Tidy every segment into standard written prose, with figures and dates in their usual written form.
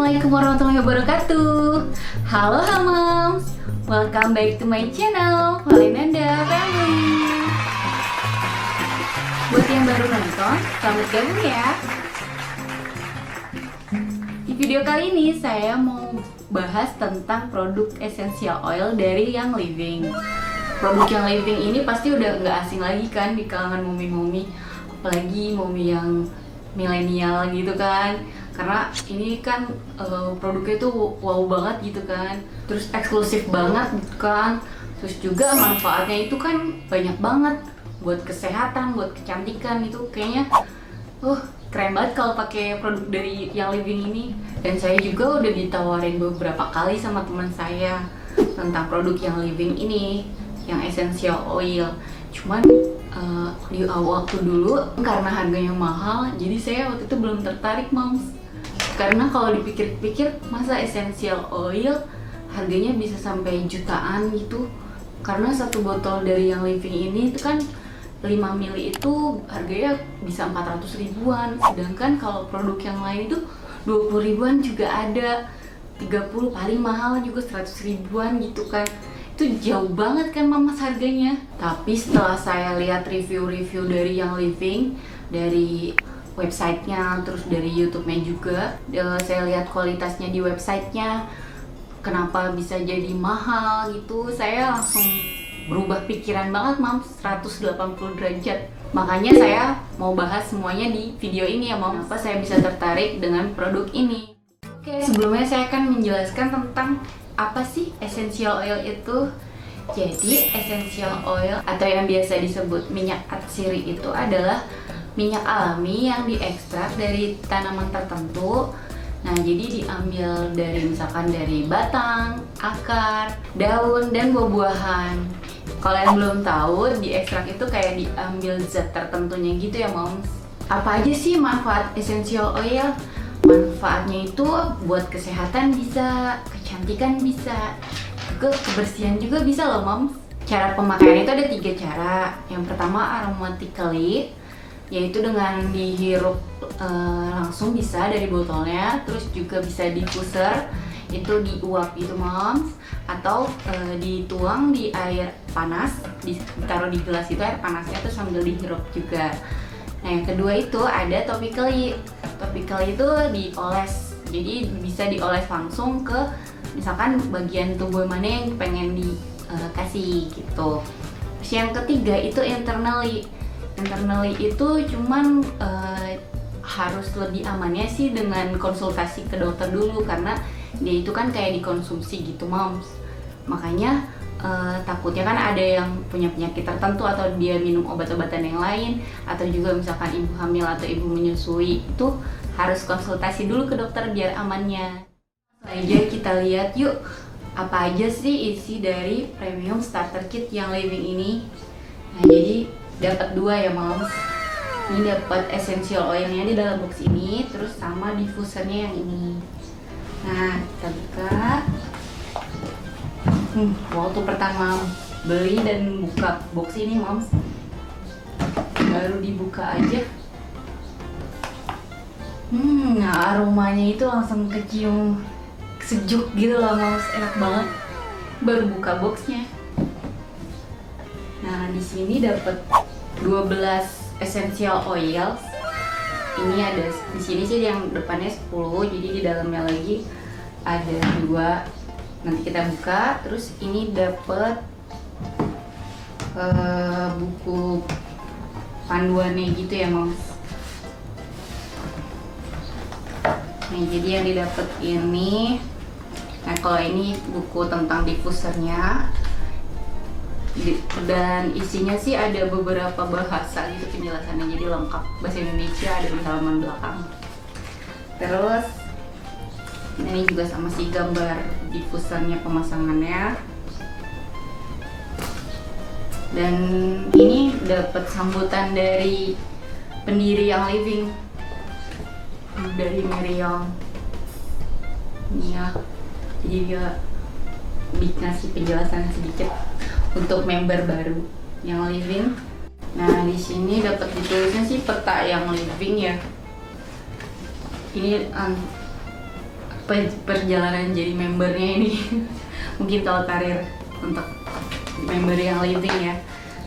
Assalamualaikum warahmatullahi wabarakatuh. Halo Moms, welcome back to my channel Valinanda Family. Buat yang baru nonton, selamat gabung ya. Di video kali ini saya mau bahas tentang produk essential oil dari Young Living. Produk Young Living ini pasti udah nggak asing lagi kan di kalangan mumi-mumi, apalagi mumi yang milenial gitu kan, karena ini kan produknya tuh wow banget gitu kan, terus eksklusif banget gitu kan, terus juga manfaatnya itu kan banyak banget buat kesehatan, buat kecantikan, itu kayaknya keren banget kalau pakai produk dari Young Living ini. Dan saya juga udah ditawarin beberapa kali sama teman saya tentang produk Young Living ini, yang essential oil. Cuman di waktu dulu karena harganya mahal, jadi saya waktu itu belum tertarik, Moms. Karena kalau dipikir-pikir, masa essential oil harganya bisa sampai jutaan gitu. Karena satu botol dari Young Living ini itu kan 5 ml itu harganya bisa 400 ribuan. Sedangkan kalau produk yang lain itu 20 ribuan juga ada, 30, paling mahal juga 100 ribuan gitu kan. Itu jauh banget kan Mamas harganya. Tapi setelah saya lihat review-review dari Young Living, dari websitenya, terus dari YouTube-nya juga, saya lihat kualitasnya di websitenya, kenapa bisa jadi mahal gitu, saya langsung berubah pikiran banget, Mams, 180 derajat. Makanya saya mau bahas semuanya di video ini ya, Mams. Kenapa saya bisa tertarik dengan produk ini. Oke, sebelumnya saya akan menjelaskan tentang apa sih essential oil itu. Jadi essential oil atau yang biasa disebut minyak atsiri itu adalah minyak alami yang diekstrak dari tanaman tertentu. Nah, jadi diambil dari misalkan dari batang, akar, daun, dan buah-buahan. Kalau yang belum tahu, diekstrak itu kayak diambil zat tertentunya gitu ya, Moms. Apa aja sih manfaat essential oil? Manfaatnya itu buat kesehatan bisa, kecantikan bisa, juga kebersihan juga bisa loh, Moms. Cara pemakaian itu ada 3 cara. Yang pertama aromatically, yaitu dengan dihirup langsung bisa dari botolnya. Terus juga bisa diffuser, itu diuap itu, Moms, atau dituang di air panas, ditaruh di gelas itu air panasnya tuh sambil dihirup juga. Nah, yang kedua itu ada topically. Topically itu dioles, jadi bisa dioles langsung ke misalkan bagian tubuh mana yang pengen dikasih gitu. Terus yang ketiga itu internally. Internally itu cuman harus lebih amannya sih dengan konsultasi ke dokter dulu, karena dia itu kan kayak dikonsumsi gitu, Moms. Makanya takutnya kan ada yang punya penyakit tertentu atau dia minum obat-obatan yang lain, atau juga misalkan ibu hamil atau ibu menyusui, itu harus konsultasi dulu ke dokter biar amannya. Langsung aja kita lihat yuk, apa aja sih isi dari premium starter kit Young Living ini. Nah, jadi dapat 2 ya, Moms. Ini dapat essential oilnya di dalam box ini, terus sama diffusernya yang ini. Nah, kita buka. Waktu pertama beli dan buka box ini, Moms, baru dibuka aja, nah aromanya itu langsung kecium sejuk gitu loh, Moms, enak banget. Baru buka boxnya. Nah, di sini dapat 12 essential oils. Ini ada di sini sih yang depannya 10, jadi di dalamnya lagi ada 2. Nanti kita buka. Terus ini dapat buku panduannya gitu ya, Moms. Nah, jadi yang didapat ini, nah kalau ini buku tentang diffusernya, dan isinya sih ada beberapa bahasa gitu penjelasannya, jadi lengkap, bahasa Indonesia ada di halaman belakang. Terus ini juga sama sih gambar diffusernya, pemasangannya. Dan ini dapat sambutan dari pendiri Young Living, dari Miriam. Ini ya, jadi dia dikasih penjelasan sedikit untuk member baru Young Living. Nah, di sini dapat ditulisnya sih peta Young Living ya. Ini perjalanan jadi membernya ini. Mungkin kalau karir untuk member yang living ya.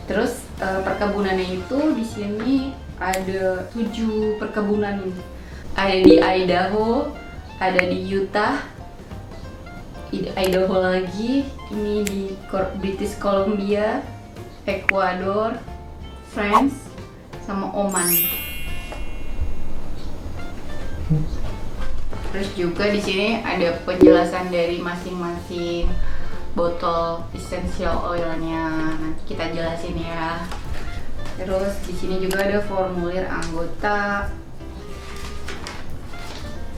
Terus perkebunannya itu di sini ada 7 perkebunan. Ada di Idaho, ada di Utah, Idaho lagi, ini di British Columbia, Ecuador, France, sama Oman. Terus juga di sini ada penjelasan dari masing-masing botol essential oilnya. Nanti kita jelasin ya. Terus di sini juga ada formulir anggota,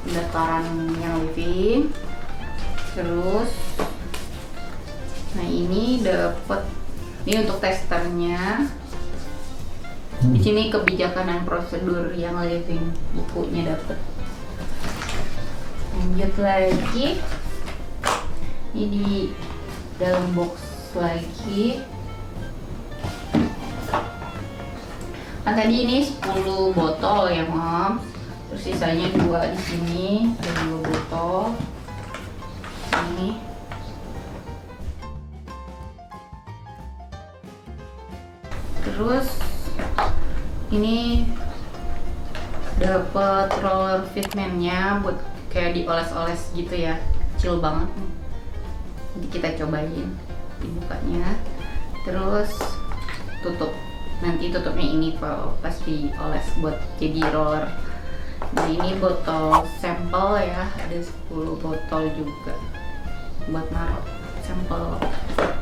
pendaftaran yang living. Terus, nah ini untuk testernya. Di sini kebijakan dan prosedur yang living, bukunya dapet. Lanjut lagi, ini di dalam box lagi. Kan tadi ini 10 botol ya, Mom. Terus sisanya 2 di sini, ada 2 botol. Ini. Terus ini dapat roller fitmentnya buat kayak dioles-oles gitu ya, kecil banget. Nanti kita cobain dibukanya. Terus nanti tutupnya ini pas dioles buat jadi roller. Nah ini botol sampel ya, ada 10 botol juga buat naruh sampel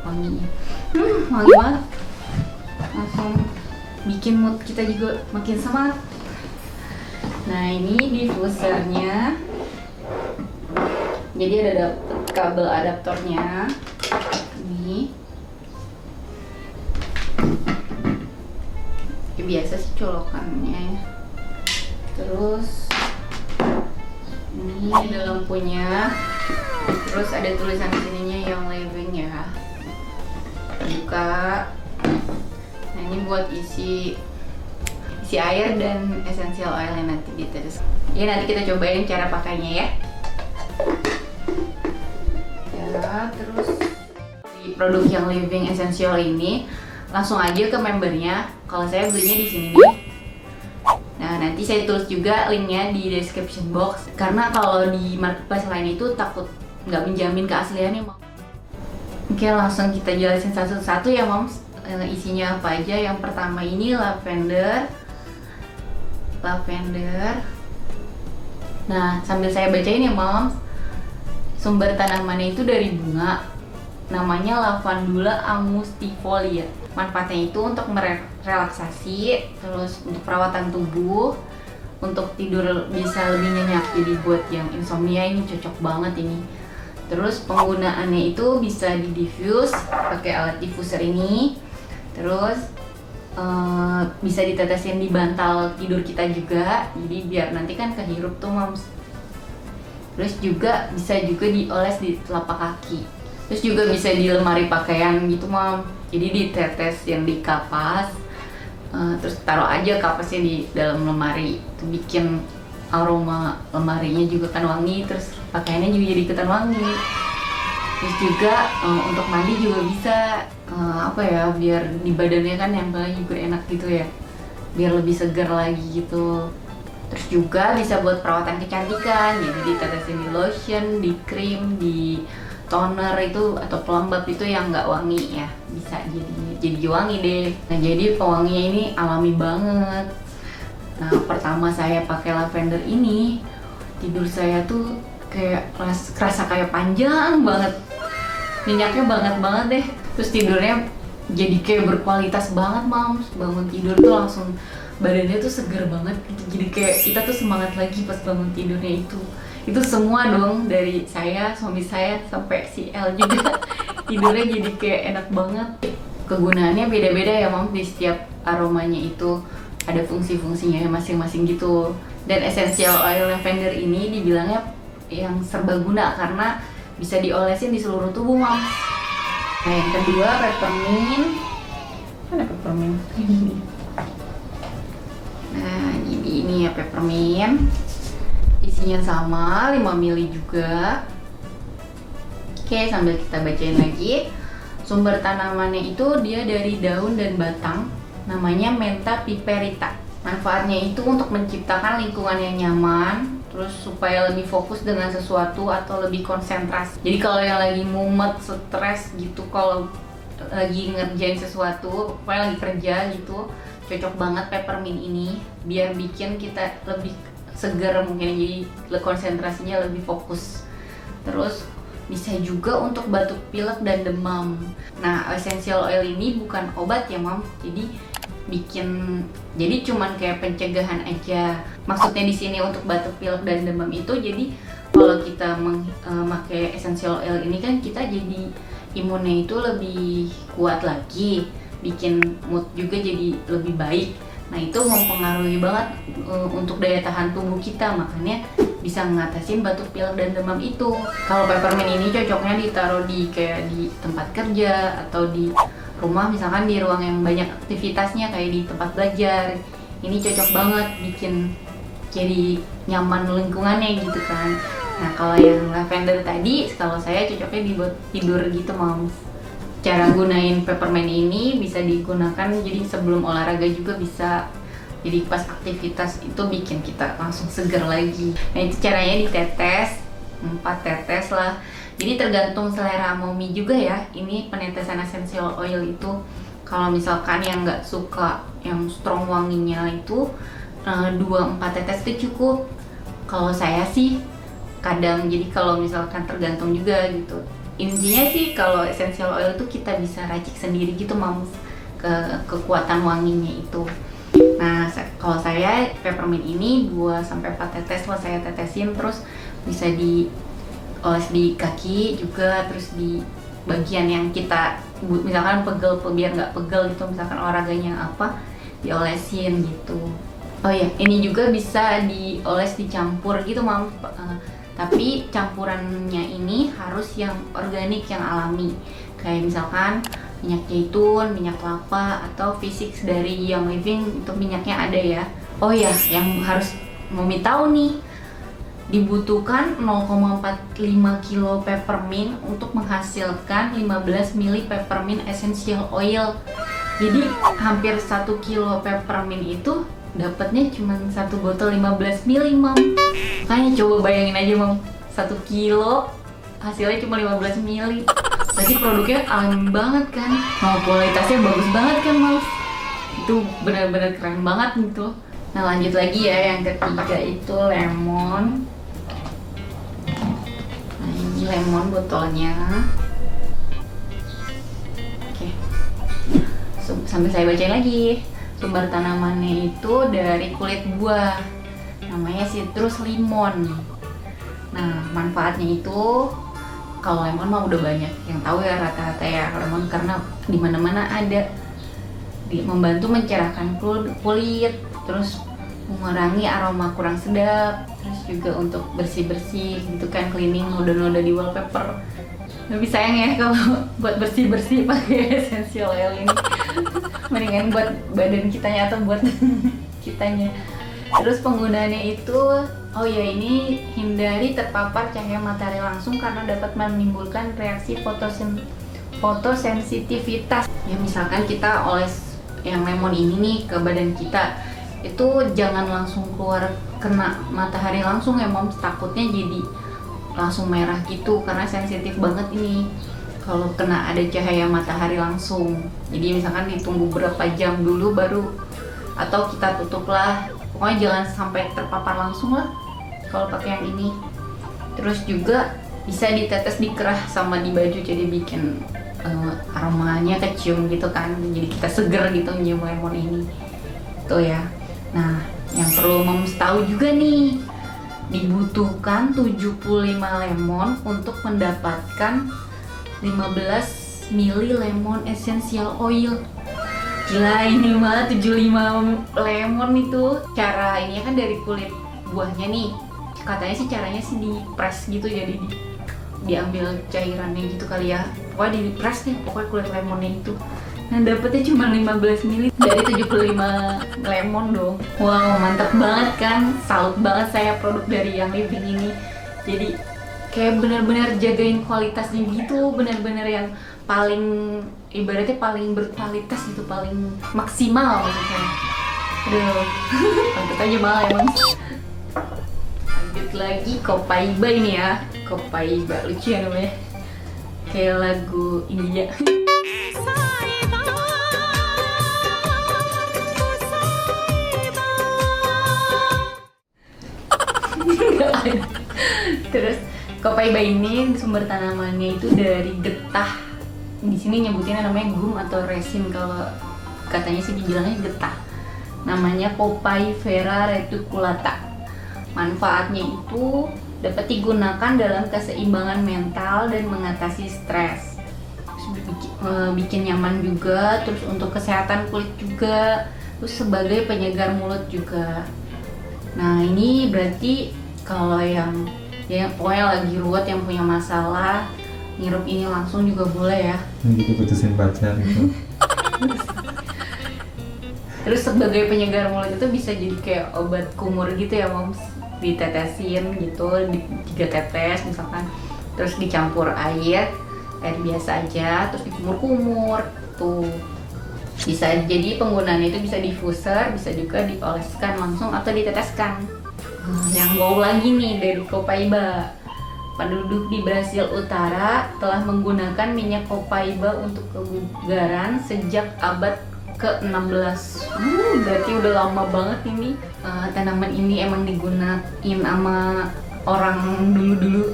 wanginya. Wangi banget, langsung bikin mood kita juga makin semangat. Nah ini diffusernya, jadi ada dapet kabel adaptornya ini. Ya, biasa sih colokannya. Terus ini ada lampunya. Terus ada tulisan di sininya yang living ya. Buka. Nah ini buat isi air dan essential oil yang nanti ditetes. Ya nanti kita cobain cara pakainya ya. Ya terus di produk yang living essential ini langsung aja ke membernya. Kalau saya belinya di sini nih. Nah nanti saya tulis juga linknya di description box. Karena kalau di marketplace lain itu takut nggak menjamin keasliannya, Mom. Oke langsung kita jelasin satu-satu ya, Mom. Isinya apa aja. Yang pertama ini lavender. Nah sambil saya bacain ya, Mom. Sumber tanamannya itu dari bunga, namanya Lavandula angustifolia. Manfaatnya itu untuk merelaksasi, terus untuk perawatan tubuh, untuk tidur bisa lebih nyenyak. Jadi buat yang insomnia ini cocok banget ini. Terus penggunaannya itu bisa di diffuse pakai alat diffuser ini. Terus bisa ditetesin di bantal tidur kita juga. Jadi biar nanti kan kehirup tuh, Moms. Terus juga bisa juga dioles di telapak kaki. Terus juga bisa di lemari pakaian gitu, Mom. Jadi ditetes yang di kapas. Terus taruh aja kapasnya di dalam lemari. Itu bikin aroma lemarinya juga kan wangi. Terus pakaiannya juga jadi ikutan wangi. Terus juga untuk mandi juga bisa biar di badannya kan nempelnya juga enak gitu ya, biar lebih segar lagi gitu. Terus juga bisa buat perawatan kecantikan, jadi ditetesin di lotion, di krim, di toner itu atau pelembab itu yang nggak wangi ya, bisa jadi wangi deh. Nah jadi pewanginya ini alami banget. Nah pertama saya pakai lavender ini, tidur saya tuh kayak kerasa kayak panjang banget, minyaknya banget deh. Terus tidurnya jadi kayak berkualitas banget, Moms. Bangun tidur tuh langsung badannya tuh seger banget gitu. Jadi kayak kita tuh semangat lagi pas bangun tidurnya itu. Itu semua dong dari saya, suami saya, sampai si El juga tidurnya jadi kayak enak banget. Kegunaannya beda-beda ya, Moms. Di setiap aromanya itu ada fungsi-fungsinya masing-masing gitu. Dan essential oil lavender ini dibilangnya yang serbaguna karena bisa diolesin di seluruh tubuh, Moms. Nah yang kedua peppermint. Mana peppermint? Nah ini ya peppermint. Di Isinya sama, 5 ml juga. Oke, sambil kita bacain lagi. Sumber tanamannya itu dia dari daun dan batang, namanya Mentha piperita. Manfaatnya itu untuk menciptakan lingkungan yang nyaman, terus supaya lebih fokus dengan sesuatu atau lebih konsentrasi. Jadi kalau yang lagi mumet, stres gitu, kalau lagi ngerjain sesuatu, pokoknya lagi kerja gitu, cocok banget peppermint ini biar bikin kita lebih segar mungkin, jadi konsentrasinya lebih fokus. Terus bisa juga untuk batuk pilek dan demam. Nah, essential oil ini bukan obat ya, Mam. Jadi cuman kayak pencegahan aja. Maksudnya di sini untuk batuk pilek dan demam itu, jadi kalau kita memakai essential oil ini kan kita jadi imunnya itu lebih kuat lagi, bikin mood juga jadi lebih baik. Nah, itu mempengaruhi banget untuk daya tahan tubuh kita, makanya bisa ngatasin batuk pilek dan demam itu. Kalau peppermint ini cocoknya ditaruh di kayak di tempat kerja atau di rumah, misalkan di ruang yang banyak aktivitasnya kayak di tempat belajar. Ini cocok banget bikin jadi nyaman lingkungannya gitu kan. Nah, kalau yang lavender tadi, kalau saya cocoknya dibuat tidur gitu, Moms. Cara gunain peppermint ini bisa digunakan jadi sebelum olahraga juga bisa. Jadi pas aktivitas itu bikin kita langsung seger lagi. Nah, itu caranya ditetes, 4 tetes lah. Jadi tergantung selera Mommy juga ya. Ini penetesan essential oil itu. Kalau misalkan yang nggak suka yang strong wanginya itu 2-4 tetes itu cukup. Kalau saya sih kadang, jadi kalau misalkan tergantung juga gitu. Intinya sih kalau essential oil itu kita bisa racik sendiri gitu, Moms, kekuatan wanginya itu. Nah, kalau saya peppermint ini 2-4 tetes lah saya tetesin, terus bisa dioles di kaki juga, terus di bagian yang kita misalkan pegel, biar nggak pegel gitu, misalkan olahraganya apa, diolesin gitu. Oh ya, ini juga bisa dioles dicampur gitu, Mam. Tapi campurannya ini harus yang organik, yang alami. Kayak misalkan minyak zaitun, minyak kelapa, atau V6 dari Young Living, itu minyaknya ada ya. Oh ya, yang harus Mommy tahu nih, dibutuhkan 0,45 kilo peppermint untuk menghasilkan 15 ml peppermint essential oil. Jadi hampir 1 kilo peppermint itu dapatnya cuma 1 botol 15 ml, Mam. Makanya coba bayangin aja, Mam, 1 kilo hasilnya cuma 15 ml. Berarti produknya alami banget kan. Kualitasnya bagus banget kan, Mam. Itu benar-benar keren banget gitu. Nah, lanjut lagi ya, yang ketiga itu lemon. Nah, ini lemon botolnya. Oke. Sambil saya bacain lagi. Sumber tanamannya itu dari kulit buah, namanya citrus lemon. Nah, manfaatnya itu, kalau lemon mah udah banyak yang tahu ya, rata-rata ya lemon, karena dimana-mana ada. Membantu mencerahkan kulit, terus mengurangi aroma kurang sedap, terus juga untuk bersih-bersih gitu kan, cleaning noda-noda di wallpaper. Lebih sayang ya kalau buat bersih-bersih pakai essential oil ini. Mendingan buat badan kitanya atau buat kitanya. Terus penggunaannya itu, oh ya, ini hindari terpapar cahaya matahari langsung karena dapat menimbulkan reaksi fotosensitivitas. Ya, misalkan kita oles yang lemon ini nih ke badan kita, itu jangan langsung keluar kena matahari langsung ya, Mom. Takutnya jadi langsung merah gitu karena sensitif banget ini kalau kena ada cahaya matahari langsung. Jadi misalkan ditunggu berapa jam dulu baru, atau kita tutup lah, pokoknya jangan sampai terpapar langsung lah kalau pakai yang ini. Terus juga bisa ditetes di kerah sama di baju, jadi bikin aromanya kecium gitu kan, jadi kita seger gitu nyium lemon ini tuh ya. Nah, yang perlu Moms tahu juga nih, dibutuhkan 75 lemon untuk mendapatkan 15 ml lemon essential oil. Gila, ini malah 75 lemon itu. Cara ini kan dari kulit buahnya nih, katanya sih caranya sih di press gitu, jadi diambil cairannya gitu kali ya, pokoknya di press nih, pokoknya kulit lemonnya itu. Nah dapetnya cuma 15 ml dari 75 lemon dong. Wow, mantap banget kan. Salut banget saya produk dari Young Living ini. Jadi kayak benar-benar jagain kualitasnya gitu, benar-benar yang paling ibaratnya paling berkualitas gitu, paling maksimal maksudnya. Aduh, mantap aja malah emang. Lanjut lagi Copaiba ini ya. Copaiba lucu ya namanya. Kayak lagu India. Terus Copaiba ini sumber tanamannya itu dari getah. Di sini nyebutinnya namanya gum atau resin, kalau katanya sih dibilangnya getah. Namanya Copaifera reticulata. Manfaatnya itu dapat digunakan dalam keseimbangan mental dan mengatasi stres. Bikin nyaman juga, terus untuk kesehatan kulit juga, terus sebagai penyegar mulut juga. Nah ini berarti kalau yang pokoknya lagi ruwet, yang punya masalah, ngirup ini langsung juga boleh ya. Gitu putusin pacar gitu. Terus sebagai penyegar mulut itu bisa jadi kayak obat kumur gitu ya moms. Ditetesin gitu, 3 tetes misalkan, terus dicampur air biasa aja, terus dikumur-kumur tuh. Bisa jadi penggunaannya itu bisa diffuser, bisa juga dioleskan langsung atau diteteskan. Yang wow lagi nih dari Copaiba. Penduduk di Brasil Utara telah menggunakan minyak Copaiba untuk kebugaran sejak abad ke-16. Berarti udah lama banget ini. Tanaman ini emang digunain sama orang dulu-dulu.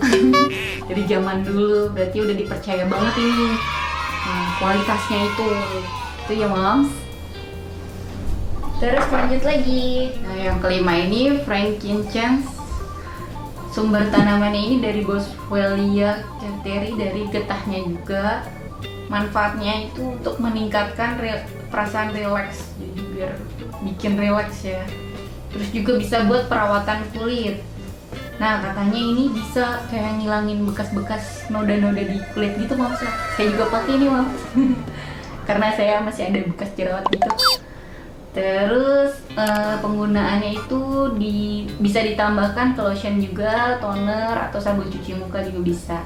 Dari zaman dulu, berarti udah dipercaya banget ini. Kualitasnya itu ya moms. Terus lanjut lagi. Nah yang kelima ini frankincense. Sumber tanamannya ini dari Boswellia carteri, dari getahnya juga. Manfaatnya itu untuk meningkatkan perasaan rileks, jadi biar bikin rileks ya. Terus juga bisa buat perawatan kulit. Nah katanya ini bisa kayak ngilangin bekas-bekas noda-noda di kulit gitu moms. Saya juga pakai ini moms. Karena saya masih ada bekas jerawat gitu. Terus penggunaannya itu bisa ditambahkan ke lotion juga, toner atau sabun cuci muka juga bisa.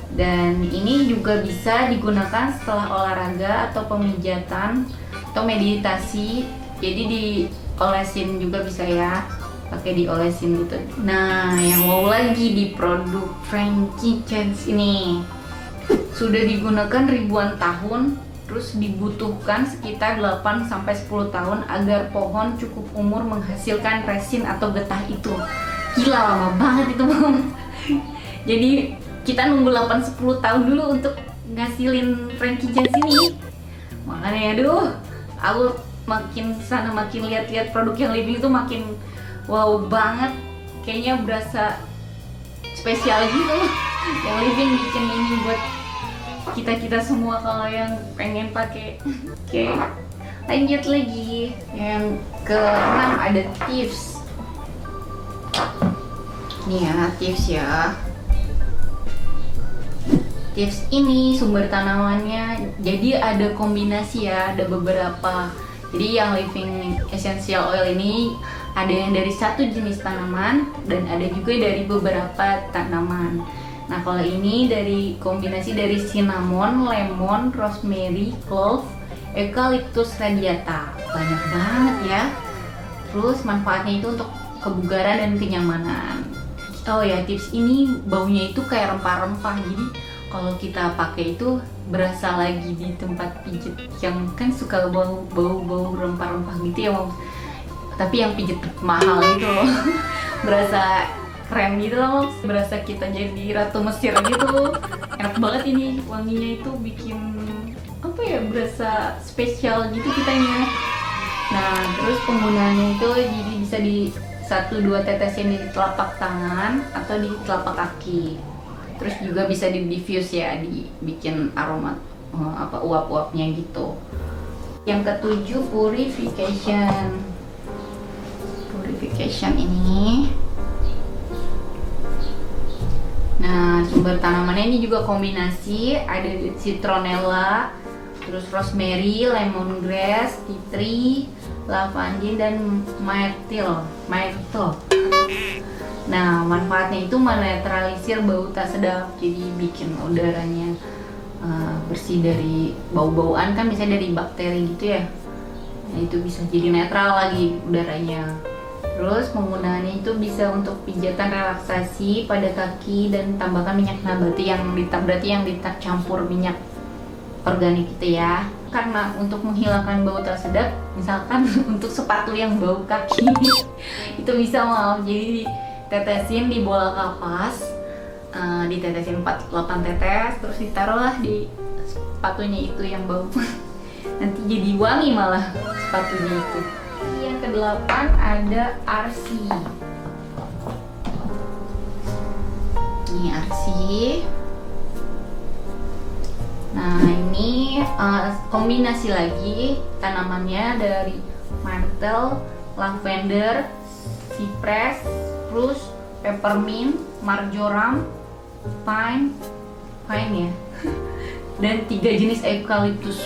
Dan ini juga bisa digunakan setelah olahraga atau pemijatan atau meditasi. Jadi diolesin juga bisa ya, pakai diolesin gitu. Nah yang wow lagi di produk frankincense ini, sudah digunakan ribuan tahun. Terus dibutuhkan sekitar 8-10 tahun agar pohon cukup umur menghasilkan resin atau getah itu. Gila, lama banget itu Mom. Jadi kita nunggu 8-10 tahun dulu untuk ngasilin frankincense ini. Makanya aduh, aku makin sana makin lihat-lihat produk yang Living itu makin wow banget. Kayaknya berasa spesial gitu. Yang Living bikin ini buat kita semua kalau yang pengen pakai. Oke, lanjut lagi. Yang ke-6 ada tips. Nih ya, tips ya. Tips ini sumber tanamannya jadi ada kombinasi ya, ada beberapa. Jadi yang Living Essential Oil ini ada yang dari satu jenis tanaman dan ada juga dari beberapa tanaman. Nah kalau ini dari kombinasi dari cinnamon, lemon, rosemary, clove, eucalyptus radiata. Banyak banget ya. Terus manfaatnya itu untuk kebugaran dan kenyamanan. Oh ya, tips ini baunya itu kayak rempah-rempah. Jadi kalau kita pakai itu berasa lagi di tempat pijat yang kan suka bau rempah-rempah gitu ya Mom. Tapi yang pijat mahal gitu loh. Berasa keren gitu loh, berasa kita jadi ratu Mesir gitu. Enak banget ini, wanginya itu bikin apa ya, berasa spesial gitu kitanya. Nah terus penggunaannya itu jadi bisa di 1-2 tetesin di telapak tangan atau di telapak kaki. Terus juga bisa di diffuse ya, dibikin aroma uap-uapnya gitu. Yang ke-7 purification. Purification ini, nah sumber tanamannya ini juga kombinasi, ada citronella, terus rosemary, lemongrass, tea tree, lavandin, dan myrtle. Nah, manfaatnya itu menetralisir bau tak sedap, jadi bikin udaranya bersih dari bau-bauan, kan biasanya dari bakteri gitu ya. Nah, itu bisa jadi netral lagi udaranya. Terus penggunaannya itu bisa untuk pijatan relaksasi pada kaki dan tambahkan minyak nabati berarti yang dicampur minyak organik gitu ya. Karena untuk menghilangkan bau tak sedap, misalkan untuk sepatu yang bau kaki itu bisa jadi ditetesin di bola kapas, ditetesin 8 tetes, terus ditaruhlah di sepatunya itu yang bau. Nanti jadi wangi malah sepatunya itu. Yang ke-8 ada arsi. Ini arsi. Nah, ini kombinasi lagi tanamannya dari myrtle, lavender, cypress, spruce, peppermint, marjoram, pine ya. Dan 3 jenis eucalyptus.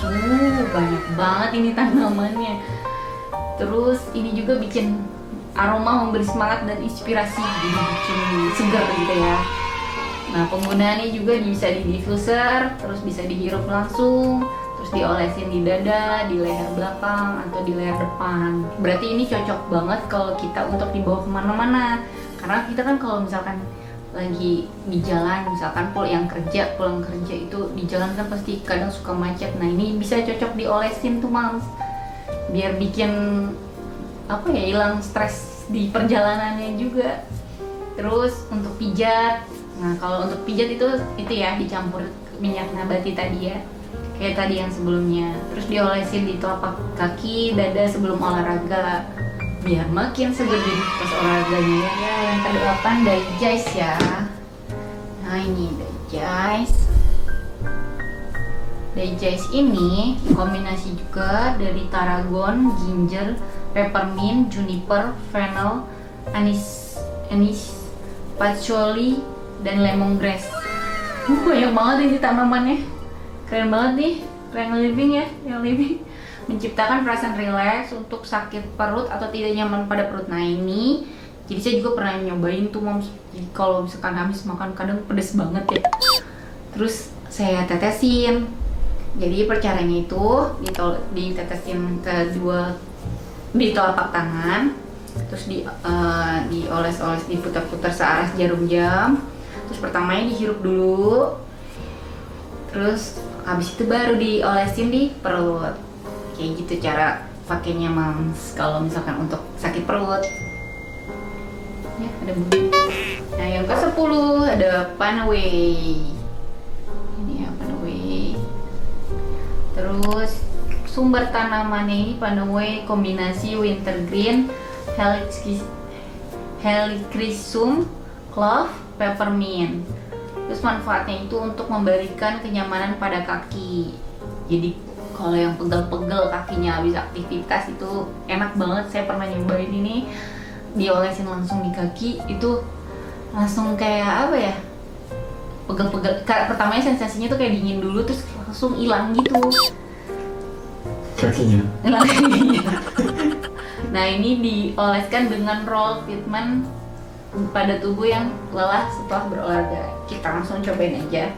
Banyak banget ini tanamannya. Terus ini juga bikin aroma, memberi semangat dan inspirasi, jadi bikin segar gitu ya. Nah, penggunaannya juga bisa di diffuser, terus bisa dihirup langsung, terus diolesin di dada, di leher belakang, atau di leher depan. Berarti ini cocok banget kalau kita untuk dibawa kemana-mana. Karena kita kan kalau misalkan lagi di jalan, misalkan pulang kerja itu di jalan kan pasti kadang suka macet. Nah, ini bisa cocok diolesin tuh Mams, biar bikin hilang stres di perjalanannya juga. Terus untuk pijat, nah kalau untuk pijat itu ya dicampur minyak nabati tadi ya, kayak tadi yang sebelumnya. Terus diolesin di telapak kaki, dada sebelum olahraga, biar makin seger jadi pas olahraganya ya. Yang ke-8 digest ya. Nah, ini digest ini kombinasi juga dari tarragon, ginger, peppermint, juniper, fennel, anis, patchouli, dan lemongrass. Banyak banget ini tanamannya. Keren banget nih, keren living ya, yang living. Menciptakan perasaan rileks untuk sakit perut atau tidak nyaman pada perut. Nah, ini jadi saya juga pernah nyobain tuh Moms. Jadi kalau misalkan habis makan kadang pedes banget ya. Terus saya tetesin. Jadi percaranya itu ditetesin di telapak tangan, terus dioles-oles, diputar-putar searah jarum jam. Terus pertamanya dihirup dulu, terus habis itu baru diolesin di perut. Kayak gitu cara pakainya Mams kalau misalkan untuk sakit perut. Ya, ada bunyi. Nah, yang ke-10 ada Panaway. Ini ya Panaway. Terus sumber tanamannya ini Panaway kombinasi wintergreen, helichrysum, clove, peppermint. Terus manfaatnya itu untuk memberikan kenyamanan pada kaki. Jadi kalau yang pegel-pegel kakinya habis aktivitas itu enak banget. Saya pernah nyobain ini, diolesin langsung di kaki, itu langsung kayak pegel-pegel. Pertamanya sensasinya tuh kayak dingin dulu, terus langsung hilang gitu kakinya. Nah, ini dioleskan dengan roll treatment pada tubuh yang lelah setelah berolahraga. Kita langsung cobain aja.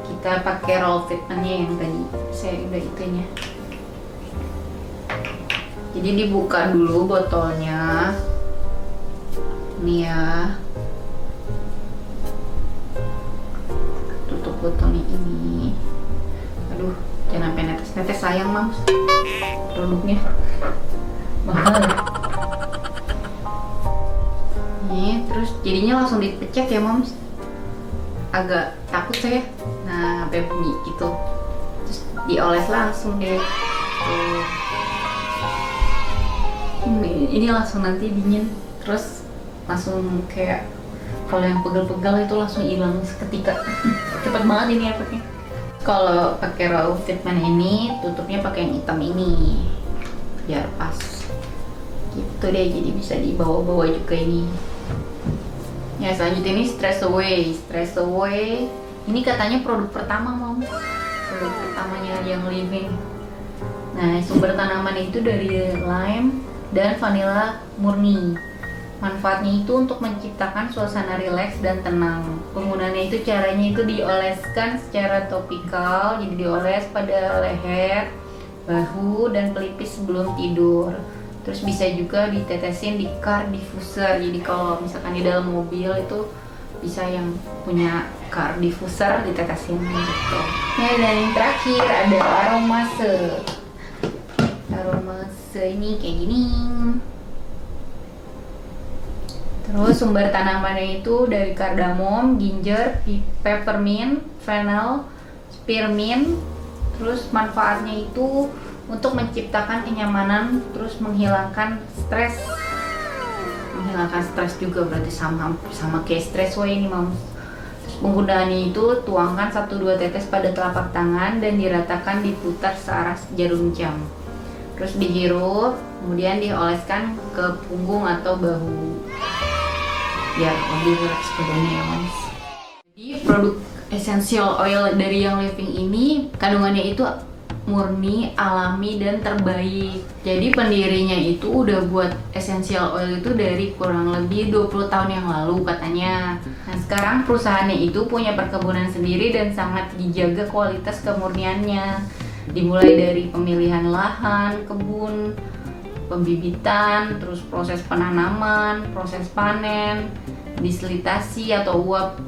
Kita pakai roll treatmentnya yang tadi saya udah itunya. Jadi dibuka dulu botolnya. Ini ya. Tutup botolnya ini. Aduh, jangan sampai netes-netes, sayang Mams. Produknya mahal. Nih, terus jadinya langsung dipecek ya Mams. Agak takut saya. Nah, sampai bunyi gitu. Terus dioles langsung deh. Tuh. Ini langsung nanti dingin. Terus langsung kayak kalau yang pegel-pegel itu langsung hilang seketika. Cepet banget ini efeknya. Kalau pakai raw treatment ini tutupnya pakai yang hitam ini biar pas. Gitu deh, jadi bisa dibawa-bawa juga ini. Ya, selanjutnya ini Stress Away. Ini katanya produk pertama Mom. produk pertamanya yang living. Nah, sumber tanaman itu dari lime dan vanila murni. Manfaatnya itu untuk menciptakan suasana rileks dan tenang. Penggunaannya itu caranya itu dioleskan secara topikal, jadi dioles pada leher, bahu, dan pelipis sebelum tidur. Terus bisa juga ditetesin di car diffuser. Jadi kalau misalkan di dalam mobil itu bisa yang punya car diffuser ditetesin gitu. Nah, dan yang terakhir ada aromase. Aromase ini kayak gini. Terus sumber tanamannya itu dari kardamom, ginger, peppermint, fennel, spearmint. Terus manfaatnya itu untuk menciptakan kenyamanan, terus menghilangkan stres. Menghilangkan stres juga berarti sama kayak stress way ini, Mams. Terus penggunaannya itu tuangkan 1-2 tetes pada telapak tangan dan diratakan diputar searah jarum jam. Terus dihirup, kemudian dioleskan ke punggung atau bahu. Biar lebih relax badannya ya, Mams. Jadi produk essential oil dari Young Living ini kandungannya itu murni, alami, dan terbaik. Jadi pendirinya itu udah buat essential oil itu dari kurang lebih 20 tahun yang lalu katanya. Nah, sekarang perusahaannya itu punya perkebunan sendiri dan sangat dijaga kualitas kemurniannya. Dimulai dari pemilihan lahan, kebun, pembibitan, terus proses penanaman, proses panen, diselitasi atau uap,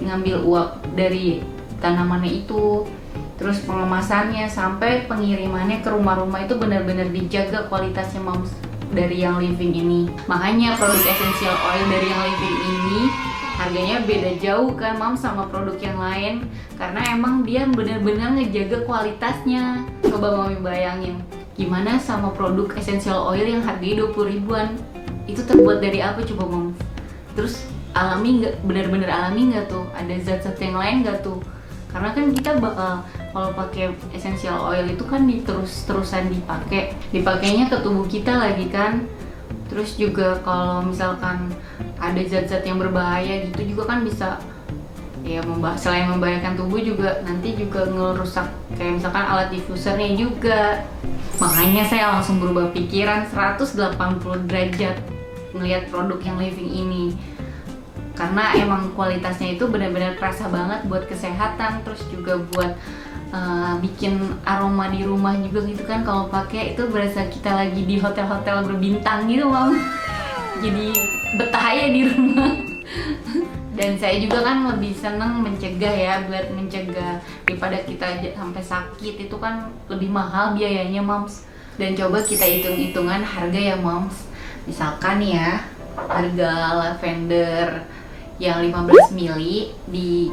ngambil uap dari tanamannya itu, terus pengemasannya sampai pengirimannya ke rumah-rumah itu benar-benar dijaga kualitasnya, Mams, dari Young Living ini. Makanya produk essential oil dari Young Living ini harganya beda jauh kan, Mams, sama produk yang lain, karena emang dia benar-benar ngejaga kualitasnya. Coba Mami bayangin gimana sama produk essential oil yang harganya 20 ribuan. Itu terbuat dari apa coba, Mams? Terus alami nggak, benar-benar alami nggak tuh? Ada zat-zat yang lain nggak tuh? Karena kan kita bakal kalau pakai essential oil itu kan terus-terusan dipakainya ke tubuh kita lagi kan. Terus juga kalau misalkan ada zat-zat yang berbahaya gitu juga kan bisa ya selain membahayakan tubuh juga nanti juga ngerusak kayak misalkan alat diffusernya juga. Makanya saya langsung berubah pikiran 180 derajat melihat produk Young Living ini. Karena emang kualitasnya itu benar-benar kerasa banget buat kesehatan, terus juga buat bikin aroma di rumah juga gitu kan. Kalau pakai itu berasa kita lagi di hotel-hotel berbintang gitu, Mam. Jadi betah aja di rumah. Dan saya juga kan lebih seneng mencegah ya, buat mencegah daripada kita sampai sakit itu kan lebih mahal biayanya, Mams. Dan coba kita hitung-hitungan harga ya, Mams. Misalkan ya, harga lavender yang 15 mili di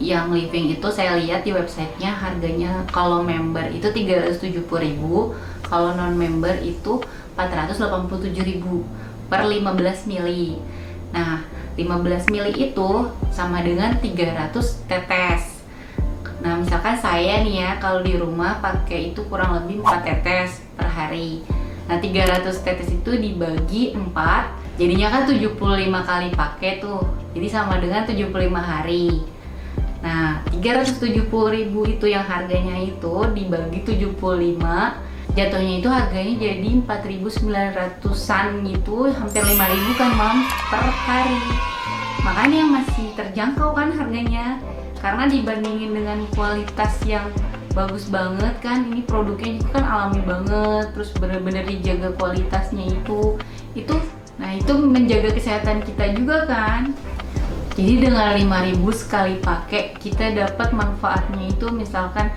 Young Living itu saya lihat di websitenya harganya kalau member itu 370.000, kalau non member itu 487.000 per 15 mili. Nah, 15 mili itu sama dengan 300 tetes. Nah, misalkan saya nih ya kalau di rumah pakai itu kurang lebih 4 tetes per hari. Nah, 300 tetes itu dibagi 4, jadinya kan 75 kali pakai tuh. Jadi sama dengan 75 hari. Nah, 370.000 itu yang harganya itu dibagi 75, jatuhnya itu harganya jadi 4.900-an gitu, hampir 5.000 kan, Mam, per hari. Makanya masih terjangkau kan harganya. Karena dibandingin dengan kualitas yang bagus banget kan, ini produknya juga kan alami banget, terus bener-bener dijaga kualitasnya itu. Nah, itu menjaga kesehatan kita juga kan. Jadi dengan 5.000 sekali pakai kita dapat manfaatnya itu, misalkan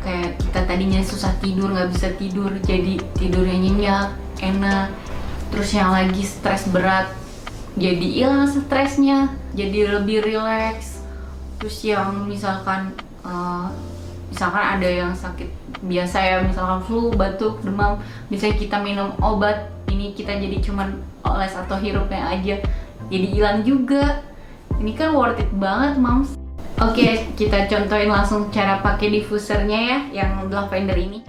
kayak kita tadinya susah tidur, nggak bisa tidur, jadi tidurnya nyenyak, enak. Terus yang lagi stres berat, jadi hilang stresnya, jadi lebih rileks. Terus yang misalkan ada yang sakit biasa ya, misalkan flu, batuk, demam, misalnya kita minum obat, ini kita jadi cuman oles atau hirupnya aja, jadi hilang juga. Ini kan worth it banget, Mams. Oke, kita contohin langsung cara pakai diffusernya ya, yang lavender ini.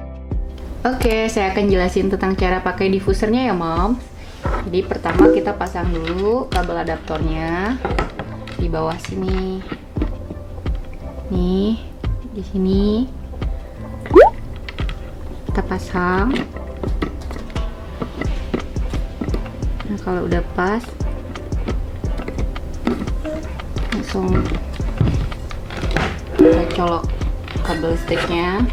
Oke, saya akan jelasin tentang cara pakai diffusernya ya, Mams. Jadi pertama kita pasang dulu kabel adaptornya di bawah sini. Nih, Di sini kita pasang. Nah, kalau udah pas, langsung kita colok kabel listriknya.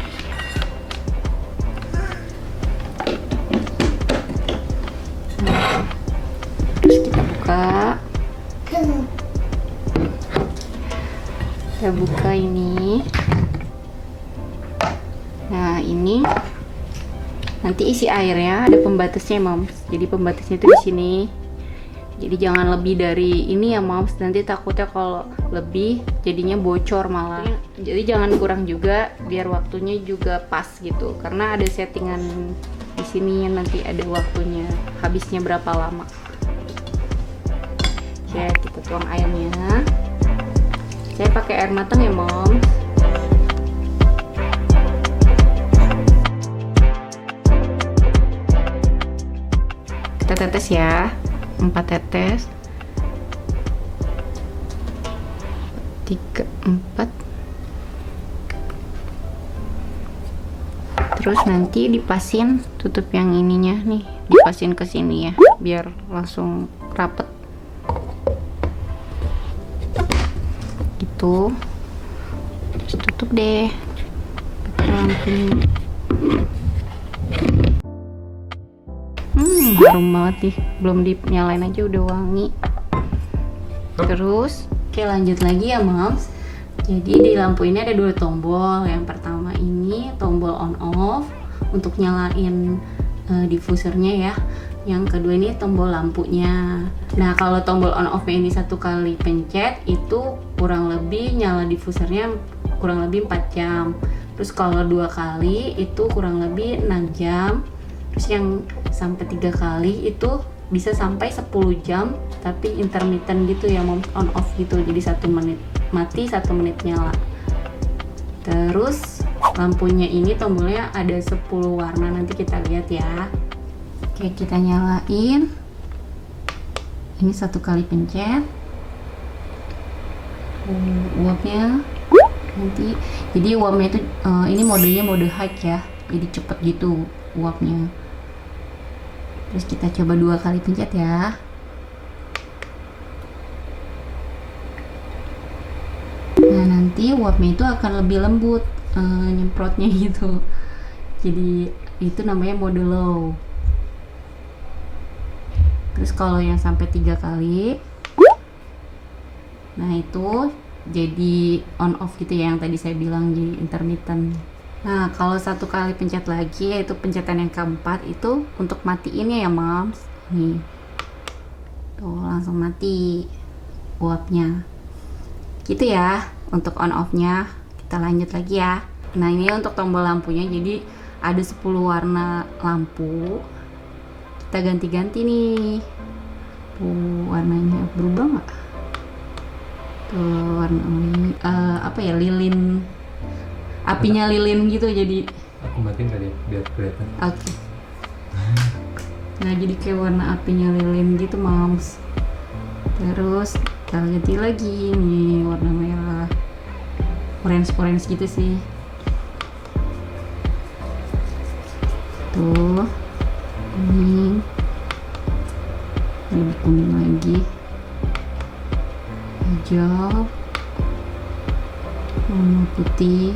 Nah, terus kita buka. Kita buka ini. Nah, ini nanti isi airnya ada pembatasnya, Moms. Jadi pembatasnya itu di sini. Jadi jangan lebih dari ini ya, Moms. Nanti takutnya kalau lebih jadinya bocor malah. Jadi jangan kurang juga, biar waktunya juga pas gitu. Karena ada settingan di sini nanti ada waktunya, habisnya berapa lama. Oke, kita tuang airnya. Saya pakai air matang ya, Moms. Kita tetes ya, 4 tetes, 3, 4. Terus nanti dipasin tutup yang ininya nih, dipasin ke sini ya, biar langsung rapet. Gitu. Terus tutup deh pakai lampunya. Harum banget nih, belum dinyalain aja udah wangi. Terus oke, lanjut lagi ya, Moms. Jadi di lampu ini ada 2 tombol. Yang pertama ini tombol on off untuk nyalain diffusernya ya. Yang kedua ini tombol lampunya. Nah, kalau tombol on off ini 1 kali pencet itu kurang lebih nyala diffusernya kurang lebih 4 jam. Terus kalau 2 kali itu kurang lebih 6 jam. Terus yang sampai 3 kali itu bisa sampai 10 jam, tapi intermittent gitu ya, Moms, on off gitu. Jadi 1 menit mati, 1 menit nyala. Terus lampunya ini tombolnya ada 10 warna, nanti kita lihat ya. Oke, kita nyalain. Ini 1 kali pencet. Uapnya nanti, jadi uapnya itu ini modenya mode high ya, jadi cepet gitu uapnya. Terus kita coba 2 kali pencet ya. Nah, nanti uapnya itu akan lebih lembut nyemprotnya gitu. Jadi itu namanya mode low. Terus kalau yang sampai 3 kali, nah itu jadi on off gitu ya, yang tadi saya bilang jadi intermittent. Nah, kalau 1 kali pencet lagi, yaitu pencetan yang keempat, itu untuk matiinnya ya, Moms. Nih, tuh langsung mati uapnya. Gitu ya untuk on off nya. Kita lanjut lagi ya. Nah, ini untuk tombol lampunya, jadi ada 10 warna lampu. Kita ganti-ganti nih. Tuh warnanya berubah nggak? Tuh warna ini apa ya, lilin, apinya lilin gitu. Jadi Aku matiin kali ya, biar kelihatan. oke. Nah, jadi kayak warna apinya lilin gitu, Moms. Terus kita ganti lagi nih warna merah, orange gitu sih. Tuh kuning, lebih kuning lagi, hijau, warna putih,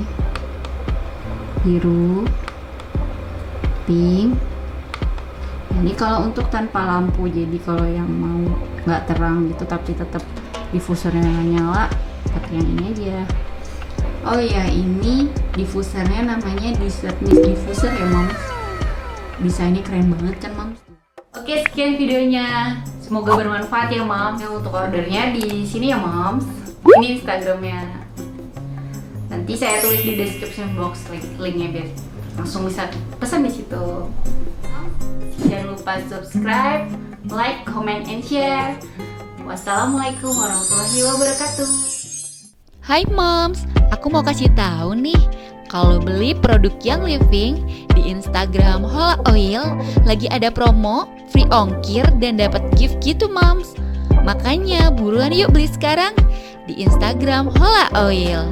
biru, pink. Ini kalau untuk tanpa lampu, jadi kalau yang mau nggak terang gitu tapi tetap diffusernya nyala, pakai yang ini aja. Oh ya, ini diffusernya namanya Desert Mist Diffuser ya, Moms. Desainnya keren banget kan, Moms. Oke, sekian videonya. Semoga bermanfaat ya, Moms. Yang untuk ordernya di sini ya, Moms. Ini Instagramnya. Nanti saya tulis di description box linknya biar langsung bisa pesan di situ. Jangan lupa subscribe, like, comment, and share. Wassalamualaikum warahmatullahi wabarakatuh. Hai Moms, aku mau kasih tahu nih, kalau beli produk Young Living di Instagram Hola Oil lagi ada promo, free ongkir dan dapat gift gitu, Moms. Makanya buruan yuk beli sekarang di Instagram Hola Oil.